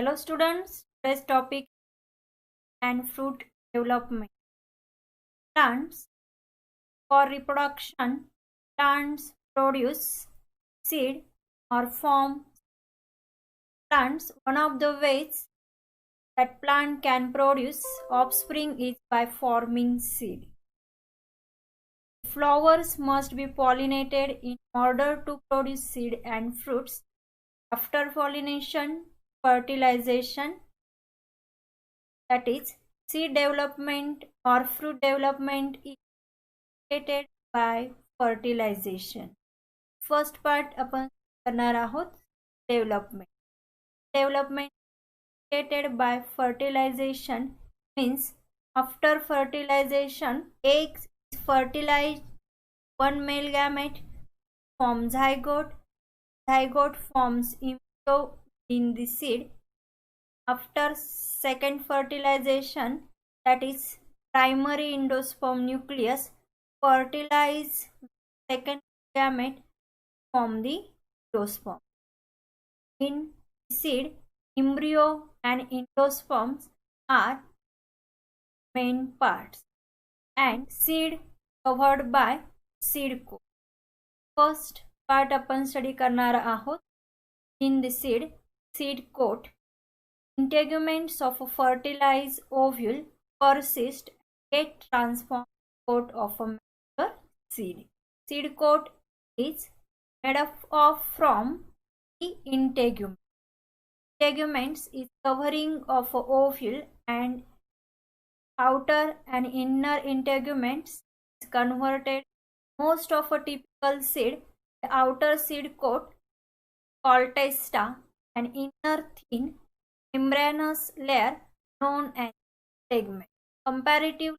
Hello students, today's topic and fruit development. Plants. For reproduction, plants produce seed or form plants. One of the ways that plant can produce offspring is by forming seed. Flowers must be pollinated in order to produce seed and fruits. After pollination, fertilization, that is seed development or fruit development, is created by fertilization. First part आपण करणार आहोत development. Development created by fertilization means after fertilization eggs is fertilized, one male gamete form zygote, zygote forms embryo in the seed. After second fertilization, that is primary endosperm nucleus fertilize second gamete form the endosperm. In seed, embryo and endosperms are main parts and seed covered by seed coat. First part आपण study करणार आहोत. In the seed coat, integuments of a fertilized ovule persist and get transformed coat of a mature seed. Seed coat is made up from the integument. Integuments is covering of a ovule and outer and inner integuments is converted. Most of a typical seed, the outer seed coat called testa and inner thin membranous layer known as tegument. Comparatively,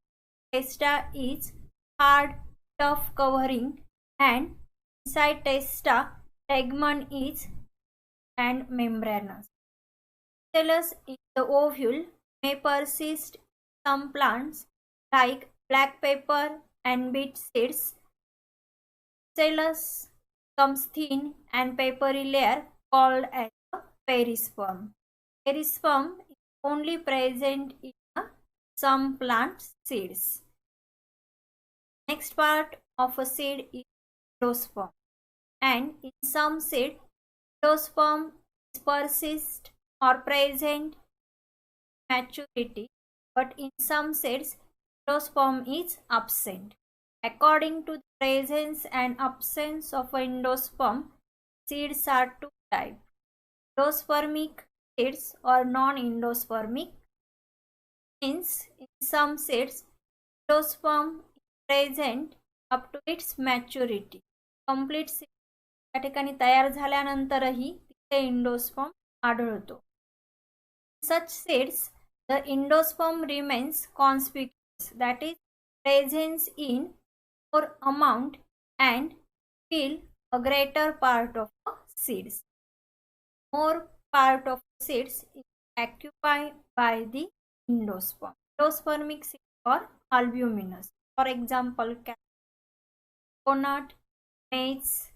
testa is hard, tough covering and inside testa, tegument is and membranous. Thallus in the ovule may persist in some plants like black pepper and beet seeds. Thallus comes thin and papery layer called as a perisperm. Perisperm is only present in some plant seeds. Next part of a seed is endosperm, and in some seed, endosperm is persist or present maturity, but in some seeds, endosperm is absent. According to the presence and absence of endosperm, seeds are two types: endospermic seeds or non-endospermic. Means in some seeds, endosperm is present up to its maturity. Complete seed त्या ठिकाणी तयार झाल्यानंतरही तिथे endosperm आढळतो. Such seeds, the endosperm remains conspicuous, that is presence in more amount and fill a greater part of the seeds. More part of seeds is occupied by the endosperm. Endospermic seeds are albuminous. For example, coconut, maize.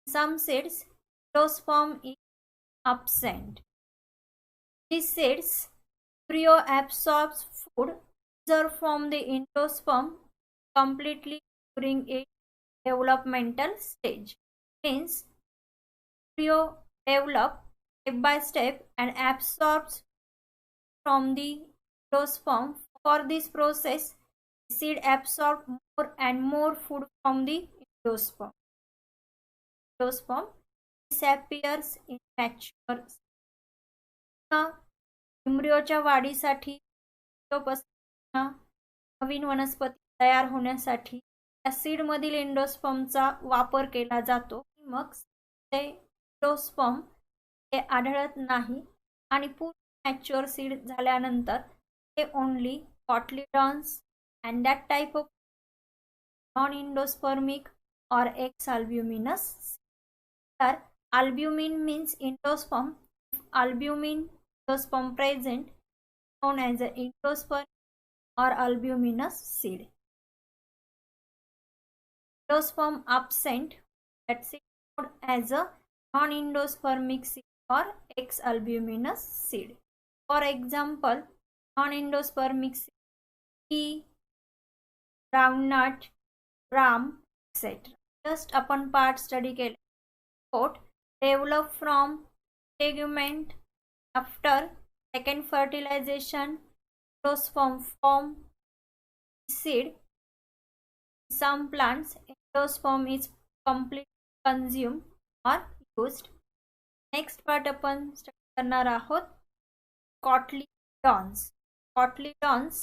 Some seeds, endosperm is absent. These seeds, embryo absorbs food observed from the endosperm completely during its developmental stage. Means embryo develops step by step and absorbs from the endosperm. For this process, the seed absorbs more and more food from the endosperm. Endosperm disappears in mature. एम्ब्रियोच्या वाढीसाठी नवीन वनस्पती तयार होण्यासाठी त्या seed मधील एंडोस्पर्मचा वापर केला जातो. मग ते एंडोस्पर्म हे आढळत नाही आणि पूर्ण मॅच्युअर सीड झाल्यानंतर ते only cotyledons and that type of non endospermic or X albuminous. Here, albumin means endosperm. If albumin endosperm present, known as an endosperm or albuminous seed. Endosperm absent, that's it, known as a non-endospermic seed or X albuminous seed. For example, non-endospermic seed, pea, groundnut, gram, etc. Just आपण part study केले. Quote, develop from tegument after second fertilization, endosperm form seed. Some plants, endosperm is completely consumed or used. Next part आपण study करणार आहोत cotyledons. Cotyledons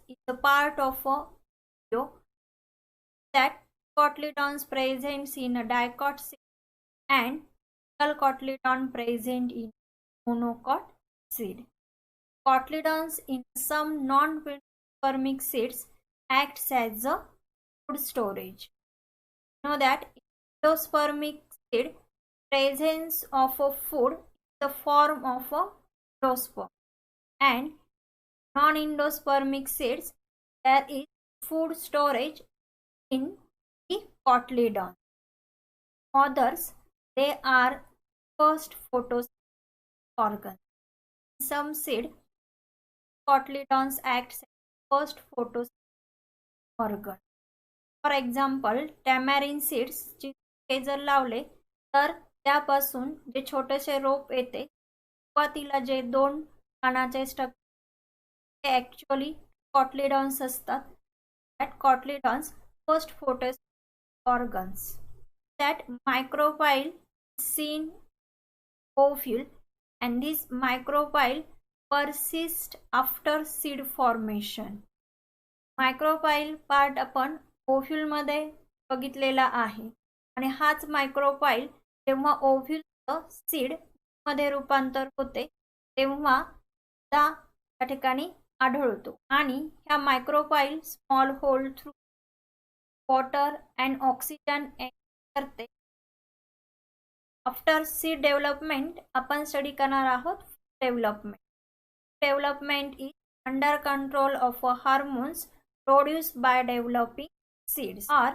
is a part of a video that cotyledons presents in a dicot seed and single cotyledon present in monocot seed. Cotyledons in some non-spermic seeds acts as a food storage. You know that endospermic seed presence of a food in the form of a endosperm, and non-endospermic seeds there is food storage in the cotyledon. Others, they are first photosynthetic organ. In some seed, cotyledons acts as first photosynthetic organ. For example, tamarind seeds चे जर लावले तर त्यापासून जे छोटेसे रोप येते सुरुवातीला जे 2 पानाचे structure ते ॲक्च्युअली कॉटलीडॉन्स असतात. That cotyledons first photos organs. That micropyle seen ovule and this micropyle persist after seed formation. Micropyle part आपण ओव्ह्यूल मध्ये बघितलेला आहे आणि हाच मायक्रोपाईल जेव्हा ओव्ह्यूलचं सीड मध्ये रूपांतर होते तेव्हा त्या ठिकाणी आढळतो आणि ह्या micropyle small hole through water and oxygen करते. आफ्टर सीड डेव्हलपमेंट आपण स्टडी करणार आहोत development. Development is under control of hormones produced by developing seeds, or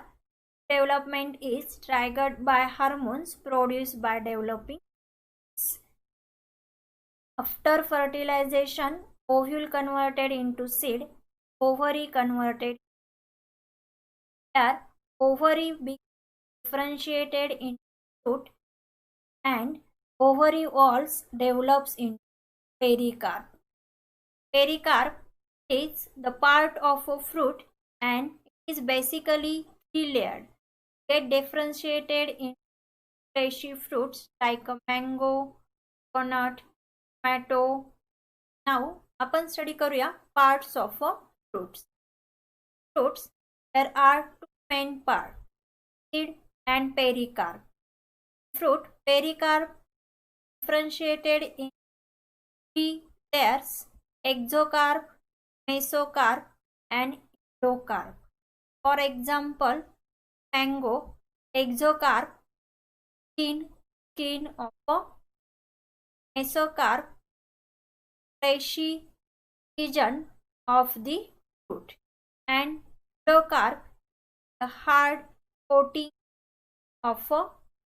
development is triggered by hormones produced by developing seeds. After fertilization, ovule converted into seed, ovary converted. There, ovary becomes differentiated into fruit, and ovary walls develops into pericarp. Pericarp is the part of a fruit and it is basically three-layered. Get differentiated in fleshy fruits like a mango, coconut, tomato. Now आपण study करूया parts of fruits. Fruits, there are two main parts, seed and pericarp. Fruit pericarp differentiated in three layers: exocarp, mesocarp and endocarp. For example, mango, exocarp, skin of a mesocarp, fleshy region of the fruit, and endocarp, the hard coating of a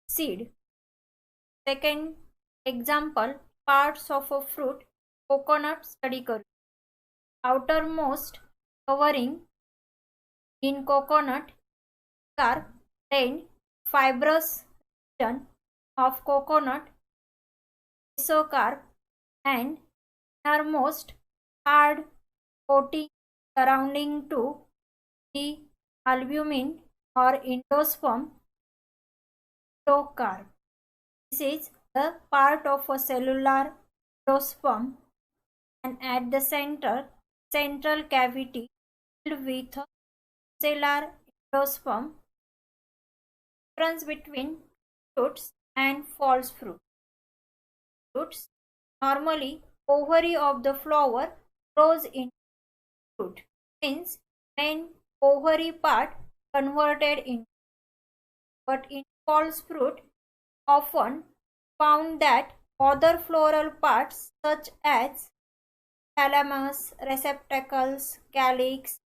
seed. Second example, parts of a fruit, coconut study करू. Outermost covering in coconut carp, then fibrous region of coconut mesocarp, and innermost hard coating surrounding to the albumin or endosperm endocarp. This is the part of a cellular endosperm, and at the central cavity filled with a cellular endosperm. Difference between fruits and false fruit. Fruits, normally ovary of the flower grows in fruit, means main ovary part converted in. But in false fruit, often found that other floral parts such as thalamus, receptacles, calyx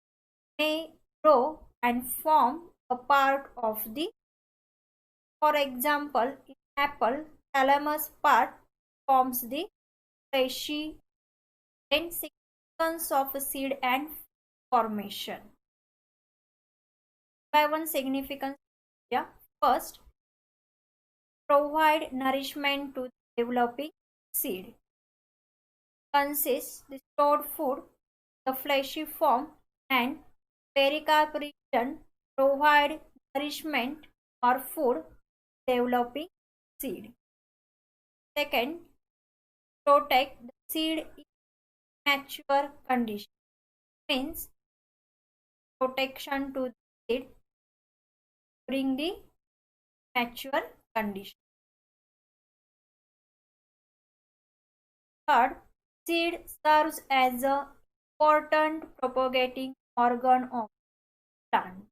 may grow and form a part of the. For example, in apple, thalamus part forms the fleshy. Then significance of seed and formation. By one significance, yeah. First, provide nourishment to the developing seed. Consists the stored food, the fleshy form, and pericarp region provide nourishment or food developing seed. Second, protect the seed in mature condition. Means protection to the seed during the mature condition. Third, seed serves as an important propagating organ of plant.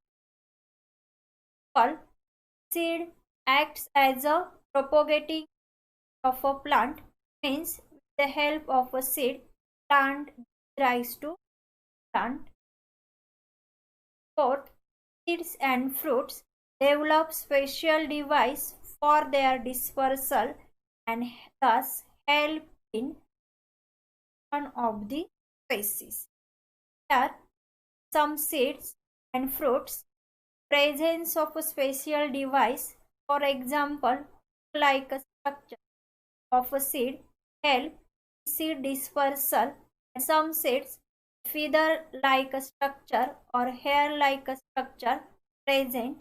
Fourth, seed acts as a propagating of a plant, means with the help of a seed, plant gives rise to plant. Fourth, seeds and fruits develop special device for their dispersal and thus help in one of the species. Here, some seeds and fruits presence of a special device, for example, like a structure of a seed, help seed dispersal. And some seeds feather like a structure or hair like a structure present